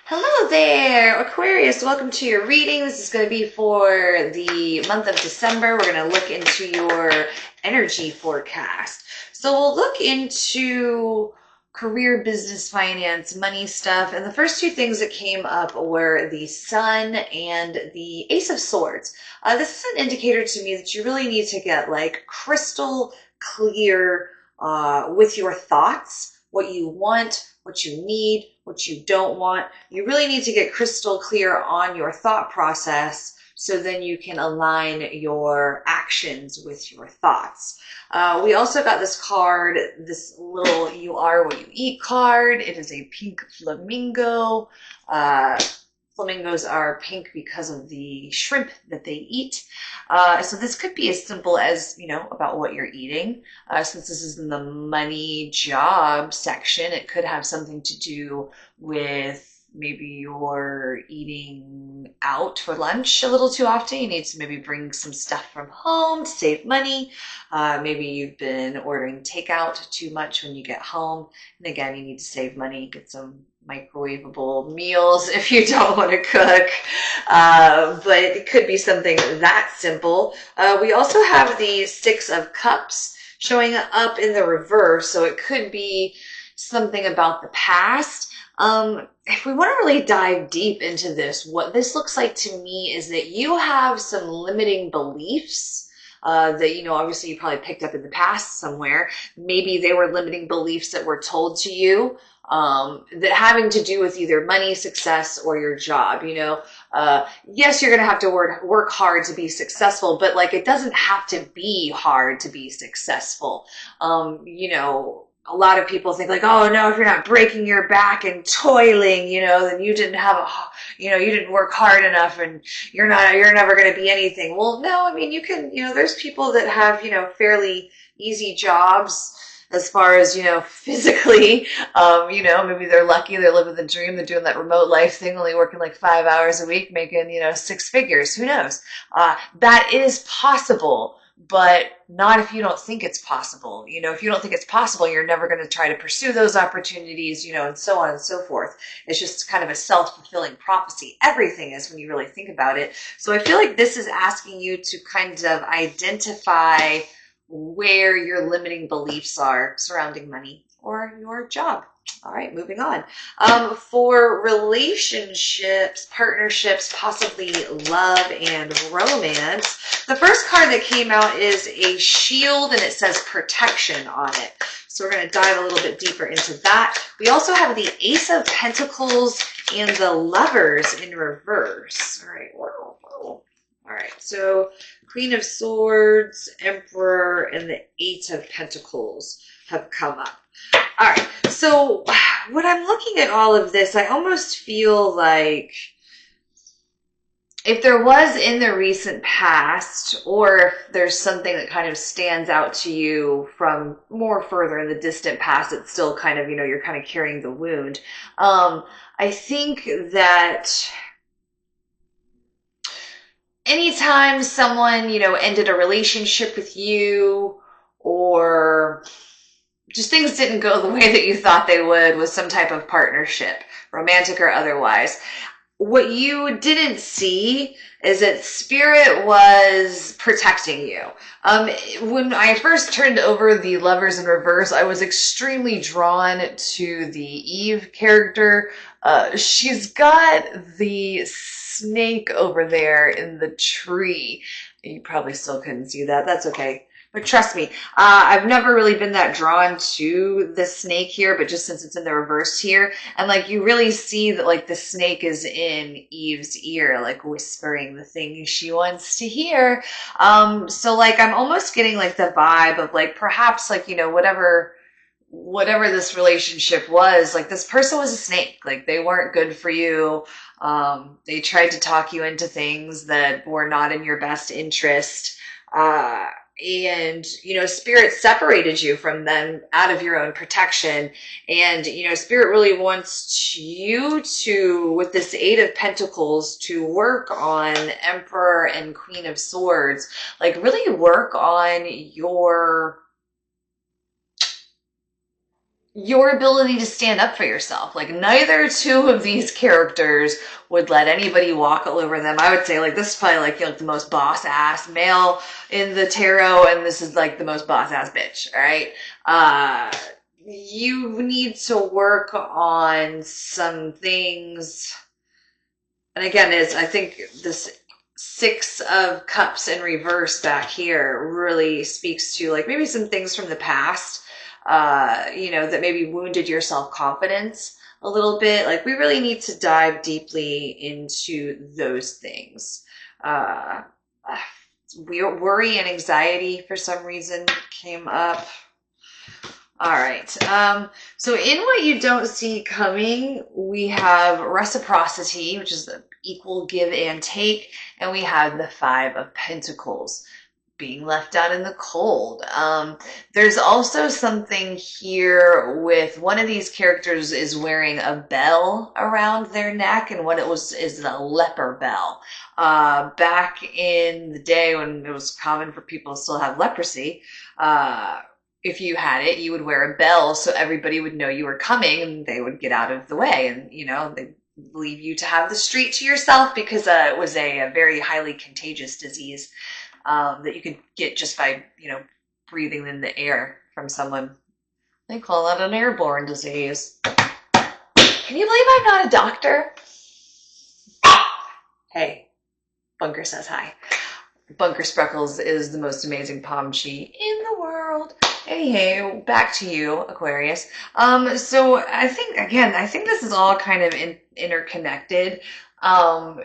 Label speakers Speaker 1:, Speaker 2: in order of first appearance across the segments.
Speaker 1: Hello there, Aquarius. Welcome to your reading. This is going to be for the month of December. We're going to look into your energy forecast. So we'll look into career, business, finance, money stuff. And the first two things that came up were the Sun and the Ace of Swords. This is an indicator to me that you really need to get like crystal clear with your thoughts, what you want, what you need, what you don't want. You really need to get crystal clear on your thought process so then you can align your actions with your thoughts. We also got this card, this little You Are What You Eat card. It is a pink flamingo. Flamingos are pink because of the shrimp that they eat. So this could be as simple as, about what you're eating. Since this is in the money job section, it could have something to do with maybe you're eating out for lunch a little too often. You need to maybe bring some stuff from home to save money. Maybe you've been ordering takeout too much when you get home. And again, you need to save money, get some microwavable meals if you don't want to cook. But it could be something that simple. We also have the Six of Cups showing up in the reverse, so it could be something about the past. If we want to really dive deep into this, what this looks like to me is that you have some limiting beliefs that, obviously you probably picked up in the past somewhere. Maybe they were limiting beliefs that were told to you that having to do with either money, success, or your job. Yes, you're going to have to work hard to be successful, but like it doesn't have to be hard to be successful. A lot of people think like, oh no, if you're not breaking your back and toiling, then you didn't you didn't work hard enough and you're never going to be anything. Well, no, I mean, you can, there's people that have, fairly easy jobs as far as, physically, maybe they're lucky, they're living the dream, they're doing that remote life thing, only working like 5 hours a week, making, six figures. Who knows? That is possible. But not if you don't think it's possible. If you don't think it's possible, you're never going to try to pursue those opportunities, and so on and so forth. It's just kind of a self-fulfilling prophecy. Everything is when you really think about it. So I feel like this is asking you to kind of identify where your limiting beliefs are surrounding money or your job. All right, moving on. For relationships, partnerships, possibly love and romance, the first card that came out is a shield and it says protection on it. So we're going to dive a little bit deeper into that. We also have the Ace of Pentacles and the Lovers in reverse. All right, whoa. All right, so Queen of Swords, Emperor, and the Eight of Pentacles have come up. All right, so when I'm looking at all of this, I almost feel like if there was in the recent past, or if there's something that kind of stands out to you from more further in the distant past, it's still kind of, you're kind of carrying the wound. I think that anytime someone, ended a relationship with you, or just things didn't go the way that you thought they would with some type of partnership, romantic or otherwise, what you didn't see is that Spirit was protecting you. When I first turned over the Lovers in reverse, I was extremely drawn to the Eve character. She's got the snake over there in the tree. You probably still couldn't see that. That's okay. But trust me, I've never really been that drawn to the snake here, but just since it's in the reverse here, and like you really see that like the snake is in Eve's ear, like whispering the thing she wants to hear. So like I'm almost getting like the vibe of like perhaps like, whatever this relationship was, like this person was a snake, like they weren't good for you. They tried to talk you into things that were not in your best interest. And, Spirit separated you from them out of your own protection. And, Spirit really wants you to, with this Eight of Pentacles, to work on Emperor and Queen of Swords, like really work on your your ability to stand up for yourself. Like neither two of these characters would let anybody walk all over them. I would say like this is probably like, you know, the most boss ass male in the tarot, and this is like the most boss ass bitch. All right. You need to work on some things. And again, I think this Six of Cups in reverse back here really speaks to like maybe some things from the past, you know, that maybe wounded your self-confidence a little bit. Like we really need to dive deeply into those things. Worry and anxiety for some reason came up. All right. So in what you don't see coming, we have reciprocity, which is the equal give and take, and we have the Five of Pentacles, being left out in the cold. There's also something here with one of these characters is wearing a bell around their neck, and what it was is the leper bell. Back in the day when it was common for people to still have leprosy, if you had it, you would wear a bell so everybody would know you were coming and they would get out of the way, and, you know, they leave you to have the street to yourself because it was a very highly contagious disease that you could get just by, you know, breathing in the air from someone. They call that an airborne disease. Can you believe I'm not a doctor? Hey, Bunker says hi. Bunker Spreckles is the most amazing palm chi in the world. Anyhow, back to you, Aquarius. So I think this is all kind of interconnected.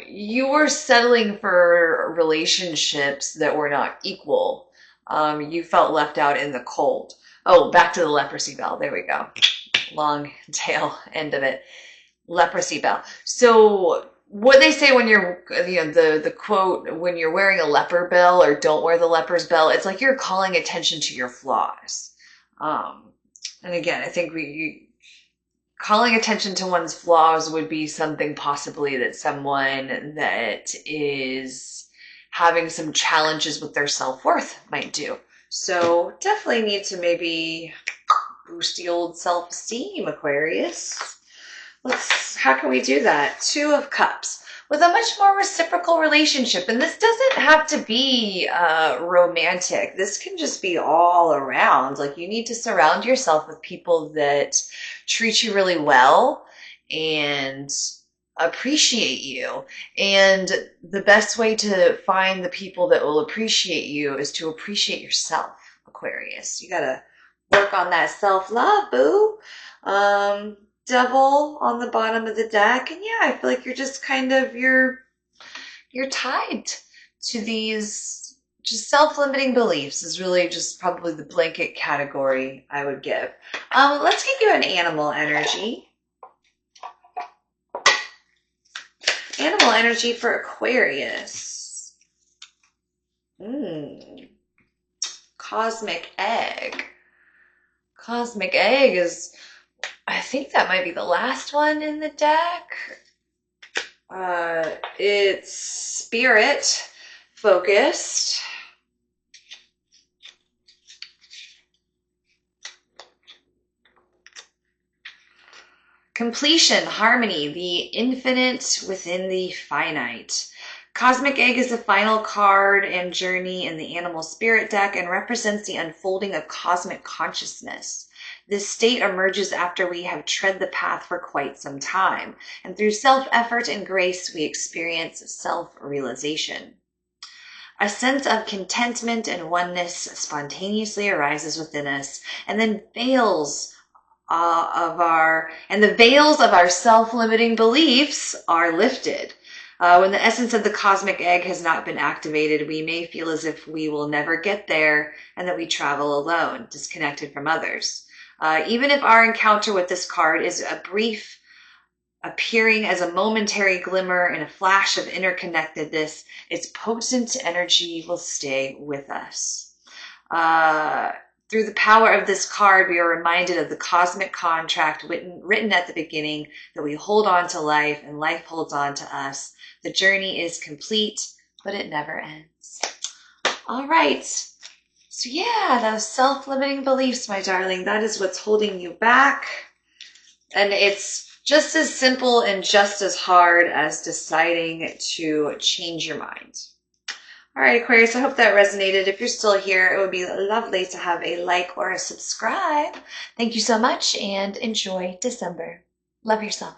Speaker 1: You were settling for relationships that were not equal. You felt left out in the cold. Oh, back to the leprosy bell. There we go. Long tail end of it. Leprosy bell. So what they say when you're, you know, the quote, when you're wearing a leper bell or don't wear the leper's bell, it's like you're calling attention to your flaws. And again, I think calling attention to one's flaws would be something possibly that someone that is having some challenges with their self-worth might do. So definitely need to maybe boost the old self-esteem, Aquarius. How can we do that? Two of Cups with a much more reciprocal relationship. And this doesn't have to be romantic. This can just be all around. Like you need to surround yourself with people that treat you really well and appreciate you. And the best way to find the people that will appreciate you is to appreciate yourself, Aquarius. You got to work on that self-love, boo. Devil on the bottom of the deck, and yeah, I feel like you're just kind of you're tied to these just self-limiting beliefs is really just probably the blanket category I would give. Let's get you an animal energy. Animal energy for Aquarius. Cosmic egg. Cosmic egg is, I think that might be the last one in the deck. It's spirit focused. Completion, harmony, the infinite within the finite. Cosmic Egg is the final card and journey in the Animal Spirit deck and represents the unfolding of cosmic consciousness. This state emerges after we have tread the path for quite some time, and through self-effort and grace, we experience self-realization. A sense of contentment and oneness spontaneously arises within us, and then the veils of our self-limiting beliefs are lifted. When the essence of the cosmic egg has not been activated, we may feel as if we will never get there and that we travel alone, disconnected from others. Even if our encounter with this card is a brief, appearing as a momentary glimmer and a flash of interconnectedness, its potent energy will stay with us. Through the power of this card, we are reminded of the cosmic contract written at the beginning that we hold on to life and life holds on to us. The journey is complete, but it never ends. All right. So yeah, those self-limiting beliefs, my darling, that is what's holding you back. And it's just as simple and just as hard as deciding to change your mind. All right, Aquarius, I hope that resonated. If you're still here, it would be lovely to have a like or a subscribe. Thank you so much and enjoy December. Love yourself.